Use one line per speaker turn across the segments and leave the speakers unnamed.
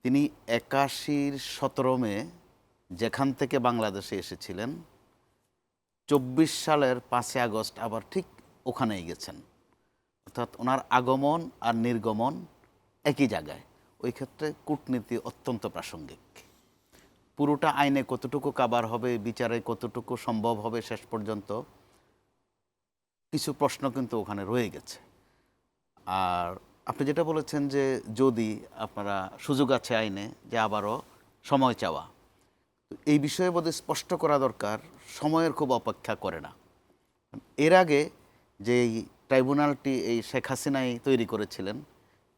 তিনি ৮১-র ১৭ মে যেখান থেকে বাংলাদেশে এসেছিলেন ২৪ সালের ৫ই আগস্ট আবার ঠিক ওখানেই গেছেন। অর্থাৎ ওনার আগমন আর নির্গমন একই জায়গায়। ওই ক্ষেত্রে কূটনীতি অত্যন্ত প্রাসঙ্গিক। পুরোটা আইনে কতটুকু কাভার হবে, বিচারে কতটুকু সম্ভব হবে, শেষ পর্যন্ত কিছু প্রশ্ন কিন্তু ওখানে রয়ে গেছে। আর আপনি যেটা বলেছেন যে যদি আপনারা সুযোগ আছে আইনে যে আবারও সময় চাওয়া, এই বিষয়ে বোধহয় স্পষ্ট করা দরকার, সময়ের খুব অপেক্ষা করে না। এর আগে যে ট্রাইব্যুনালটি এই শেখ হাসিনাই তৈরি করেছিলেন,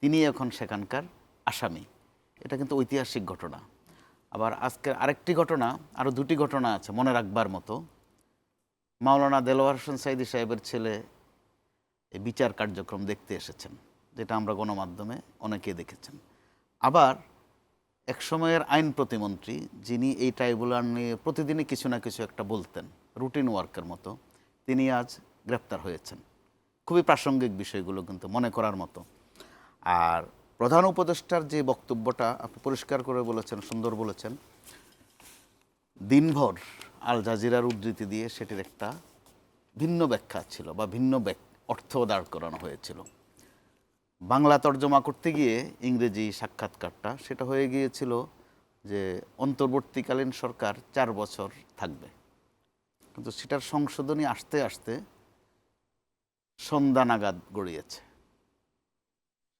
তিনি এখন সেখানকার আসামি। এটা কিন্তু ঐতিহাসিক ঘটনা। আবার আজকের আরেকটি ঘটনা, আরও দুটি ঘটনা আছে মনে রাখবার মতো। মাওলানা দেলোয়ার হোসেন সাইদি সাহেবের ছেলে এই বিচার কার্যক্রম দেখতে এসেছেন, যেটা আমরা গণমাধ্যমে অনেকে দেখেছেন। আবার এক সময়ের আইন প্রতিমন্ত্রী, যিনি এই ট্রাইব্যুনাল নিয়ে প্রতিদিনই কিছু না কিছু একটা বলতেন, রুটিন ওয়ার্কের মতো, তিনি আজ গ্রেপ্তার হয়েছেন। খুবই প্রাসঙ্গিক বিষয়গুলো কিন্তু মনে করার মতো। আর প্রধান উপদেষ্টার যে বক্তব্যটা আপনি পরিষ্কার করে বলেছেন, সুন্দর বলেছেন, দিনভর আল জাজিরার উদ্ধৃতি দিয়ে সেটির একটা ভিন্ন ব্যাখ্যা ছিল বা ভিন্ন অর্থ দাঁড় করানো হয়েছিল। বাংলা তর্জমা করতে গিয়ে ইংরেজি সাক্ষাৎকারটা সেটা হয়ে গিয়েছিল যে অন্তর্বর্তীকালীন সরকার ৪ বছর থাকবে, কিন্তু সেটার সংশোধনী আসতে আসতে সন্ধ্যা নাগাদ গড়িয়েছে।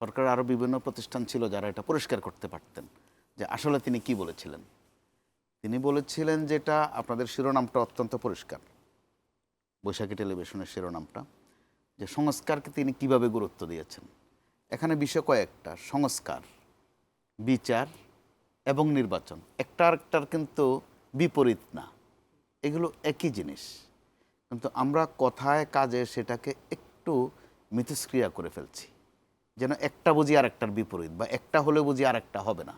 সরকার আরও বিভিন্ন প্রতিষ্ঠান ছিল যারা এটা পরিষ্কার করতে পারতেন যে আসলে তিনি কি বলেছিলেন। তিনি বলেছিলেন যেটা, আপনাদের শিরোনামটা অত্যন্ত পরিষ্কার, বৈশাখী টেলিভিশনের শিরোনামটা, যে সংস্কারকে তিনি কিভাবে গুরুত্ব দিয়েছেন। এখানে বিষয় কয়েকটা: সংস্কার, বিচার এবং নির্বাচন। একটা আরেকটার কিন্তু বিপরীত না, এগুলো একই জিনিস, কিন্তু আমরা কথায় কাজে সেটাকে একটু মিথস্ক্রিয়া করে ফেলছি, যেন একটা বুঝি আর একটার বিপরীত, বা একটা হলে বুঝি আর একটা হবে না।